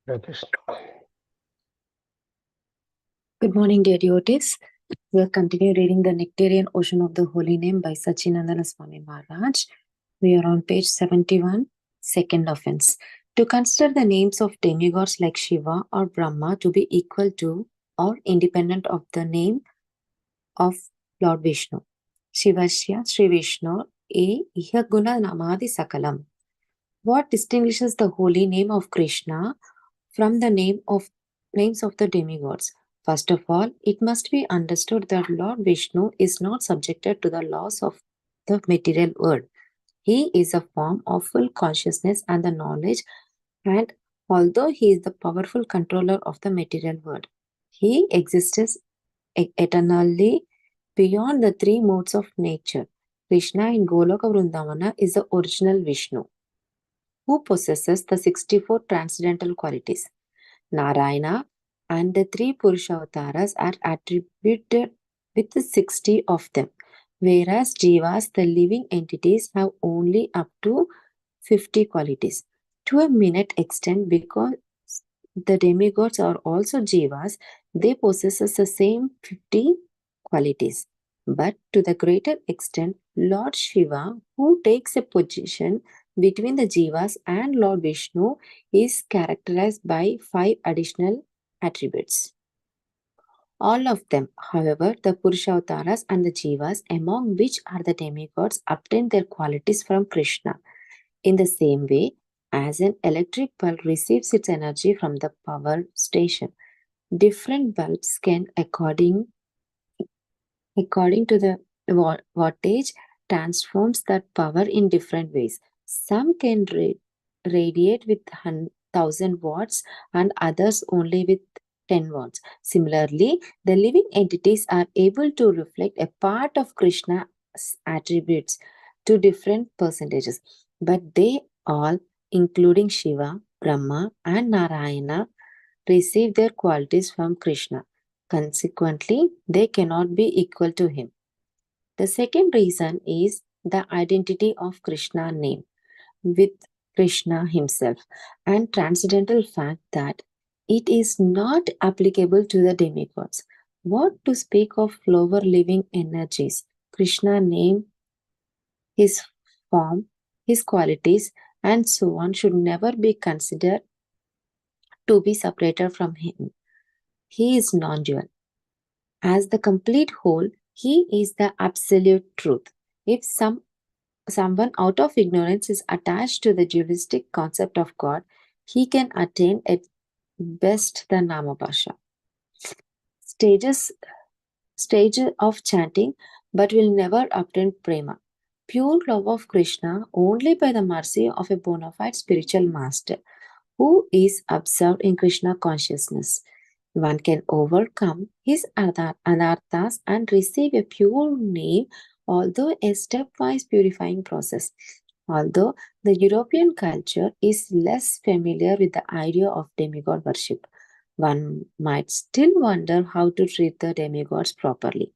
Hare Krishna. Good morning, dear devotees. We'll continue reading the Nectarean Ocean of the Holy Name by Sachinandana Swami Maharaj. We are on page 71, second offense. To consider the names of demigods like Shiva or Brahma to be equal to or independent of the name of Lord Vishnu. Shivasya Sri Vishnu E Iha Guna Namadi Sakalam. What distinguishes the holy name of Krishna from the names of the demigods? First of all, it must be understood that Lord Vishnu is not subjected to the laws of the material world. He is a form of full consciousness and the knowledge, and although he is the powerful controller of the material world, he exists eternally beyond the three modes of nature. Krishna in Goloka Vrindavana is the original Vishnu, who possesses the 64 transcendental qualities. Narayana and the three Purushavataras are attributed with 60 of them, whereas Jivas, the living entities, have only up to 50 qualities. To a minute extent, because the demigods are also Jivas, they possess the same 50 qualities. But to the greater extent, Lord Shiva, who takes a position between the Jivas and Lord Vishnu, is characterized by 5 additional attributes. All of them, however, the Purushavataras and the Jivas, among which are the demigods, obtain their qualities from Krishna. In the same way as an electric bulb receives its energy from the power station, different bulbs can, according to the wattage, transforms that power in different ways. Some can radiate with 1000 watts and others only with 10 watts. Similarly, the living entities are able to reflect a part of Krishna's attributes to different percentages, but they all, including Shiva, Brahma, and Narayana, receive their qualities from Krishna. Consequently, they cannot be equal to him. The second reason is the identity of Krishna name with Krishna himself and transcendental fact that it is not applicable to the demigods. What to speak of lower living energies? Krishna name, his form, his qualities, and so on should never be considered to be separated from him. He is non-dual. As the complete whole, he is the absolute truth. If someone out of ignorance is attached to the dualistic concept of God, he can attain at best the Namabhasha stages stage of chanting, but will never obtain prema. Pure love of Krishna only by the mercy of a bona fide spiritual master who is absorbed in Krishna consciousness. One can overcome his anarthas and receive a pure name, although a stepwise purifying process. Although the European culture is less familiar with the idea of demigod worship, one might still wonder how to treat the demigods properly.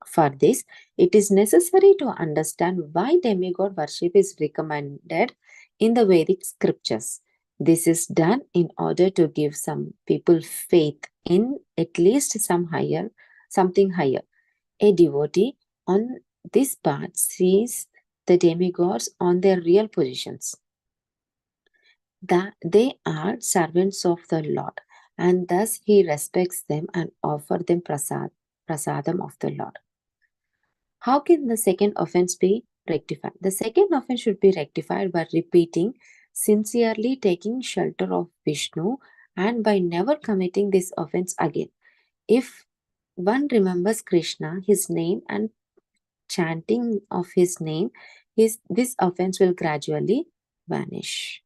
For this, it is necessary to understand why demigod worship is recommended in the Vedic scriptures. This is done in order to give some people faith in at least something higher. A devotee on this path sees the demigods on their real positions, that they are servants of the Lord, and thus he respects them and offers them prasadam of the Lord. How can the second offense be rectified? The second offense should be rectified by repeating, sincerely taking shelter of Vishnu, and by never committing this offense again. If one remembers Krishna, his name, and chanting of his name, this offense will gradually vanish.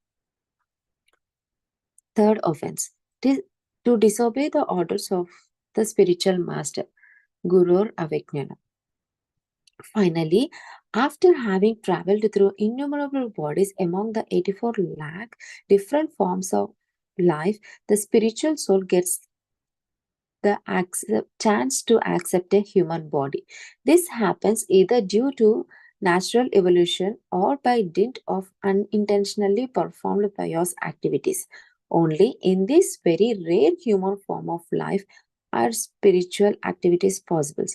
Third offense, to disobey the orders of the spiritual master, Gurur Avijnana. Finally, after having traveled through innumerable bodies among the 84 lakh different forms of life, the spiritual soul gets the chance to accept a human body. This happens either due to natural evolution or by dint of unintentionally performed pious activities. Only in this very rare human form of life are spiritual activities possible.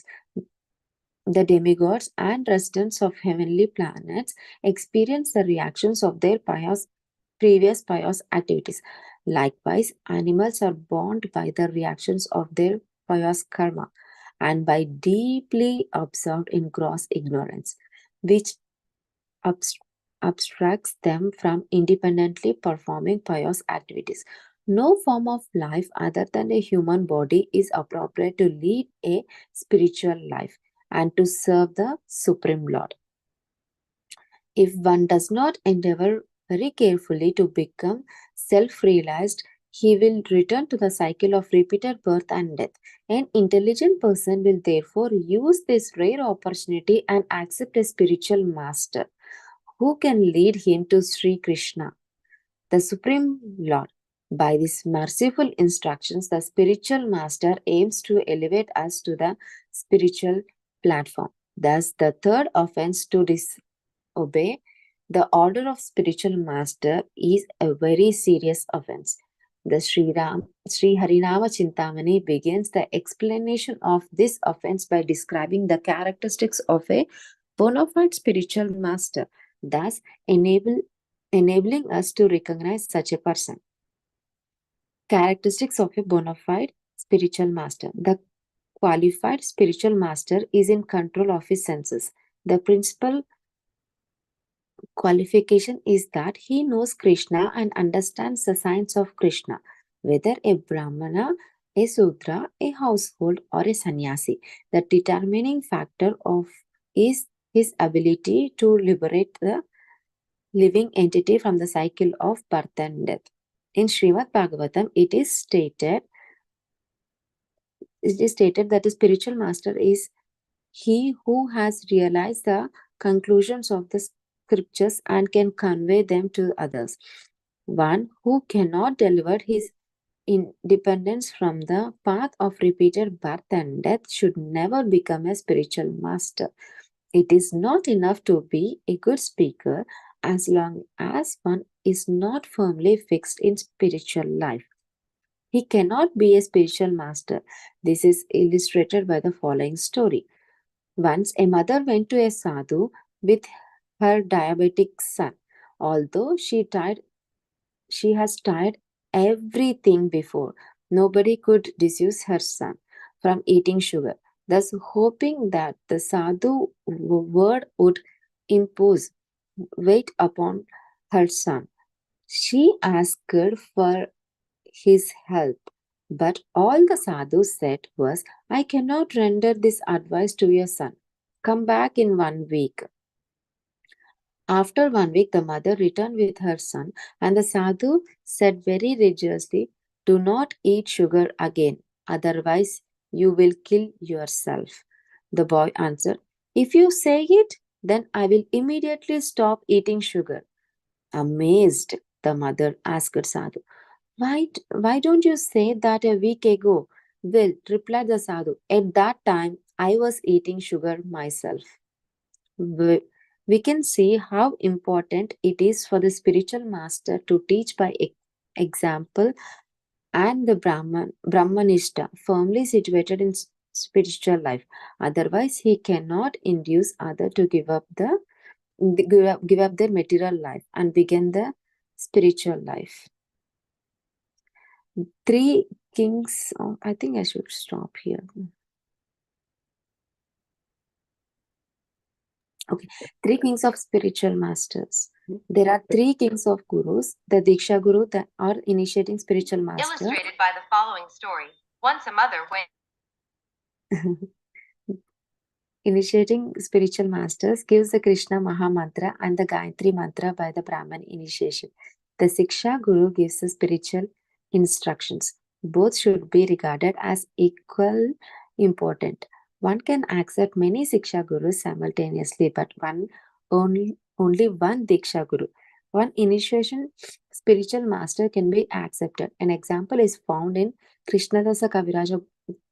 The demigods and residents of heavenly planets experience the reactions of their previous pious activities. Likewise, animals are bound by the reactions of their pious karma and by deeply absorbed in gross ignorance, which abs- abstracts them from independently performing pious activities. No form of life other than a human body is appropriate to lead a spiritual life and to serve the Supreme Lord. If one does not endeavor very carefully to become self realized, he will return to the cycle of repeated birth and death. An intelligent person will therefore use this rare opportunity and accept a spiritual master who can lead him to Sri Krishna, the Supreme Lord. By these merciful instructions, the spiritual master aims to elevate us to the spiritual platform. Thus, the third offense to disobey the order of spiritual master is a very serious offense. The Sri Harinama Chintamani begins the explanation of this offense by describing the characteristics of a bona fide spiritual master, thus enabling us to recognize such a person. Characteristics of a bona fide spiritual master. The qualified spiritual master is in control of his senses. The principal qualification is that he knows Krishna and understands the signs of Krishna, whether a Brahmana, a Sudra, a household, or a sannyasi. The determining factor of is his ability to liberate the living entity from the cycle of birth and death. In Srimad Bhagavatam, it is stated that the spiritual master is he who has realized the conclusions of the scriptures and can convey them to others. One who cannot deliver his independence from the path of repeated birth and death should never become a spiritual master. It is not enough to be a good speaker as long as one is not firmly fixed in spiritual life. He cannot be a spiritual master. This is illustrated by the following story. Once a mother went to a sadhu with her diabetic son. Although she has tried everything before. Nobody could dissuade her son from eating sugar. Thus, hoping that the sadhu word would impose weight upon her son, she asked for his help. But all the sadhu said was, I cannot render this advice to your son. Come back in 1 week. After 1 week, the mother returned with her son, and the sadhu said very rigorously, do not eat sugar again, otherwise, you will kill yourself. The boy answered, if you say it, then I will immediately stop eating sugar. Amazed, the mother asked Sadhu, why don't you say that a week ago? Well, replied the Sadhu, at that time I was eating sugar myself. We can see how important it is for the spiritual master to teach by example and the Brahmanishta firmly situated in spiritual life. Otherwise, he cannot induce others to give up their material life and begin the spiritual life. Three kings. Oh, I think I should stop here. Okay, three kings of spiritual masters. There are three kings of gurus: the Diksha Guru, that are initiating spiritual master. Illustrated by the following story. Once a mother went. Initiating spiritual masters gives the Krishna Maha Mantra and the Gayatri Mantra by the Brahman initiation. The Siksha Guru gives the spiritual instructions. Both should be regarded as equal important. One can accept many Siksha Gurus simultaneously, but only one Diksha Guru. One initiation spiritual master can be accepted. An example is found in Krishnadasa Kaviraja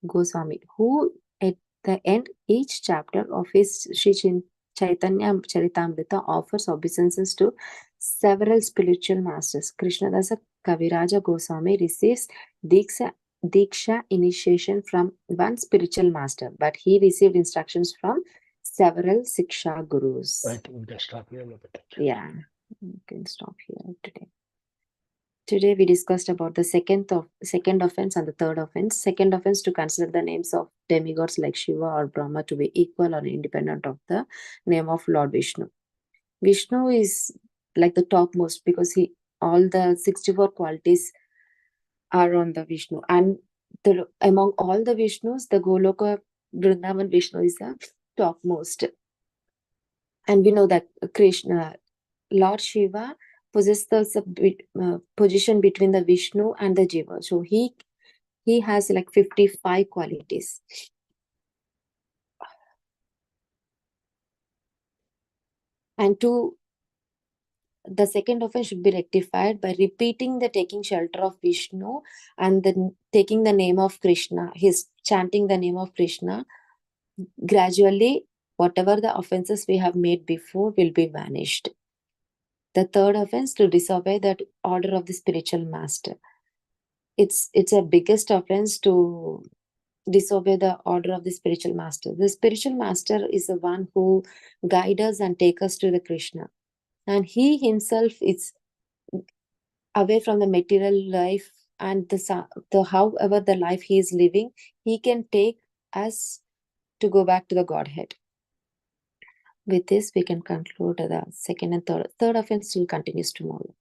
Goswami, who at the end each chapter of his Sri Chaitanya Charitamrita offers obeisances to several spiritual masters. Krishnadasa Kaviraja Goswami receives Diksha initiation from one spiritual master, but he received instructions from several Siksha gurus. I think we can stop here. Yeah, we can stop here today. Today we discussed about the second offense and the third offense. Second offense, to consider the names of demigods like Shiva or Brahma to be equal or independent of the name of Lord Vishnu. Vishnu is like the topmost because all the 64 qualities are on the Vishnu, and among all the Vishnus, the Goloka Vrindavan Vishnu is the topmost. And we know that Krishna, Lord Shiva, possesses the position between the Vishnu and the Jiva. So he has like 55 qualities. And the second offense should be rectified by repeating the taking shelter of Vishnu and then taking the name of Krishna. He's chanting the name of Krishna. Gradually, whatever the offenses we have made before will be vanished. The third offense, to disobey that order of the spiritual master. It's a biggest offense to disobey the order of the spiritual master. The spiritual master is the one who guides us and takes us to the Krishna. And he himself is away from the material life and the however the life he is living, he can take us to go back to the Godhead. With this, we can conclude the second and third. Third offense still continues tomorrow.